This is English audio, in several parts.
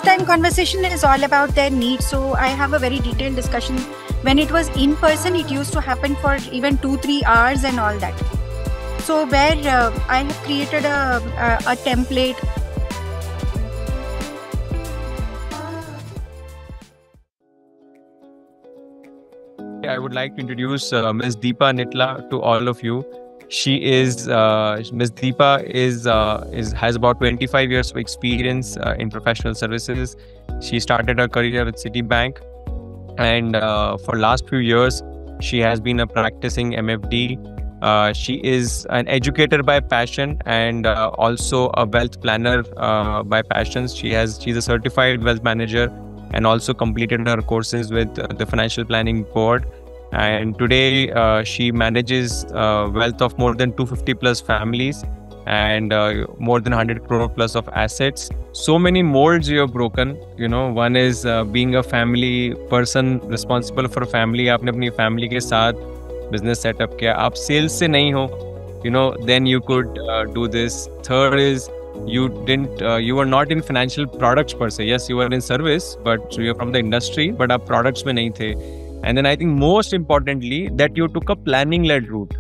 first time conversation is all about their needs, so I have a very detailed discussion. When it was in person, it used to happen for even 2-3 hours and all that. So where I have created a template. I would like to introduce Ms. Deepa Nitla to all of you. She is Ms. Deepa has about 25 years of experience in professional services. She started her career at Citibank, and for last few years she has been a practicing MFD. She is an educator by passion and also a wealth planner by passion. She's a certified wealth manager and also completed her courses with the Financial Planning Board. And today she manages wealth of more than 250 plus families and more than 100 crore plus of assets. So many molds you have broken. You know, one is being a family person responsible for a family. आपने अपनी family के साथ business setup किया. आप sales से नहीं हो, you know, then you could do this. Third is you were not in financial products per se. Yes, you were in service, but so you're from the industry, but आप products में नहीं थे. And then I think most importantly that you took a planning led route.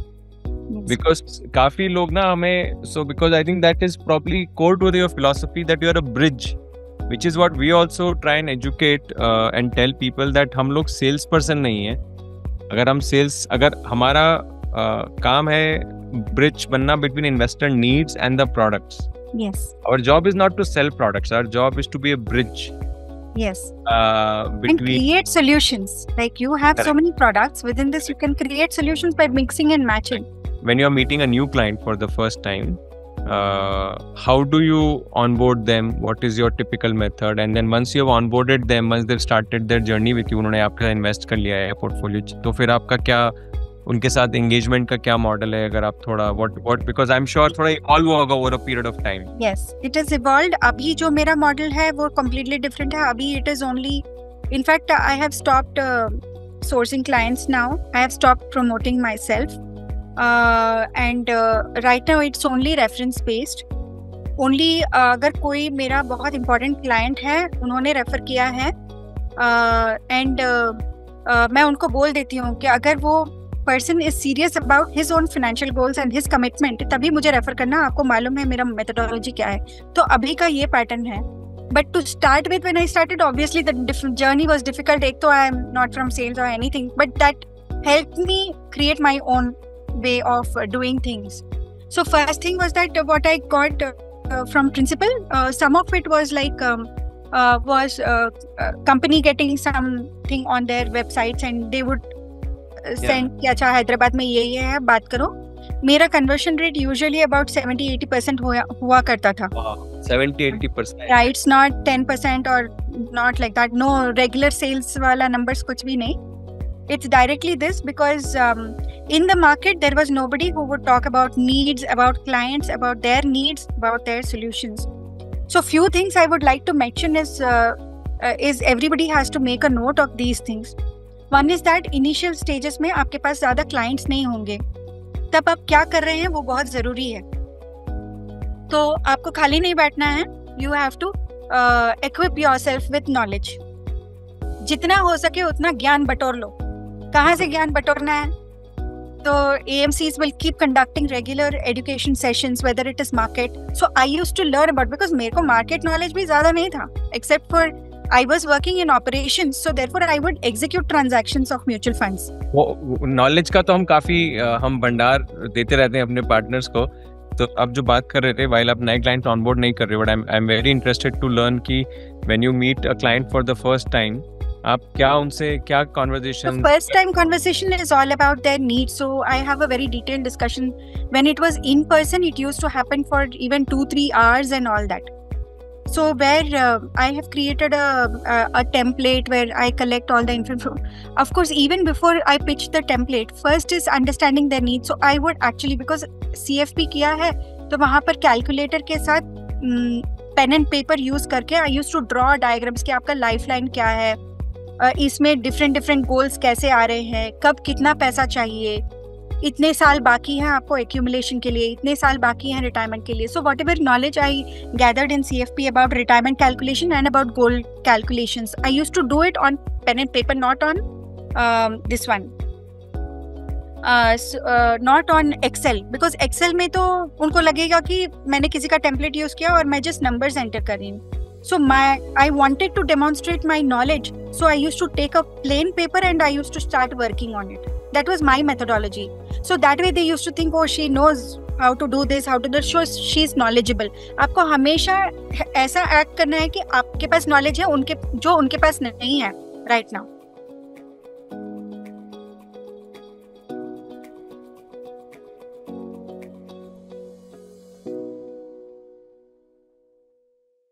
Because काफी लोग ना हमें, so because I think that is probably core to your philosophy that you are a bridge, which is what we also try and educate and tell people that हम लोग sales person नहीं है. अगर हमारा काम है bridge बनना between investor needs and the products. Yes. Our job is not to sell products. Our job is to be a bridge. Yes. Between... And create solutions. Like you have so many products. Within this, you can create solutions by mixing and matching. When you're meeting a new client for the first time, how do you onboard them? What is your typical method? And then once you have onboarded them, once they've started their journey with you, उन्होंने आपका invest कर लिया है portfolio, तो फिर आपका क्या उनके साथ engagement का क्या model है? अगर आप थोड़ा what because I'm sure थोड़ा evolve होगा over a period of time. Yes, it has evolved. अभी जो मेरा model है वो completely different है. अभी it is only, in fact, I have stopped sourcing clients now. I have stopped promoting myself. And right now it's only reference based. Only अगर कोई मेरा बहुत important client है, उन्होंने refer किया है, and मैं उनको बोल देती हूँ कि अगर वो person is serious about his own financial goals and his commitment, तभी मुझे refer करना. आपको मालूम है मेरा methodology क्या है. तो अभी का ये pattern है. But to start with, when I started, obviously the journey was difficult. एक तो I am not from sales or anything, but that helped me create my own way of doing things. So first thing was that what I got from principal, some of it was like company getting something on their websites and they would send कि अच्छा हैदराबाद में ये है, बात करो. मेरा conversion rate usually about 70-80% हुआ करता था. 70-80%. Right, it's not 10% or not like that. No regular sales वाला numbers कुछ भी नहीं. It's directly this because in the market there was nobody who would talk about needs, about clients, about their needs, about their solutions. So few things I would like to mention is everybody has to make a note of these things. One is that initial stages में आपके पास ज़्यादा clients नहीं होंगे, तब आप क्या कर रहे हैं वो बहुत ज़रूरी है. तो आपको खाली नहीं बैठना है. You have to equip yourself with knowledge. जितना हो सके उतना ज्ञान बटोर लो. कहाँ से ज्ञान बटोरना है? तो AMCs will keep conducting regular education sessions, whether it is market. So I used to learn about, because मेरे को market knowledge भी ज़्यादा नहीं था, except for I was working in operations, so therefore I would execute transactions of mutual funds. वो knowledge का तो हम काफी हम भंडार देते रहते हैं अपने partners को. तो अब जो बात कर रहे थे, while आप नए client onboard नहीं कर रहे, but I'm very interested to learn कि when you meet a client for the first time, आप क्या उनसे क्या conversation? The first time conversation is all about their needs. So I have a very detailed discussion. When it was in person, it used to happen for even 2-3 hours and all that. So where I have created a template where I collect all the info. Of course, even before I pitch the template, first is understanding their needs. So I would actually, because CFP किया है, तो वहाँ पर calculator के साथ pen and paper use करके I used to draw diagrams कि आपका lifeline क्या है, इसमें different goals कैसे आ रहे हैं, कब कितना पैसा चाहिए, इतने साल बाकी हैं आपको एक्यूमुलेशन के लिए, इतने साल बाकी हैं रिटायरमेंट के लिए. So what ever knowledge I gathered in CFP about retirement calculation and about goal calculations, I used to do it on pen and paper, not on this one, not on Excel, because Excel में तो उनको लगेगा कि मैंने किसी का template use किया और मैं जस्ट नंबर्स एंटर कर रही हूँ. So I wanted to demonstrate my knowledge. So I used to take a plain paper and I used to start working on it. That was my methodology. So that way they used to think, oh, she knows how to do this, how to do. So she's knowledgeable. आपको हमेशा ऐसा act करना है कि आपके पास knowledge है जो उनके पास नहीं है right now.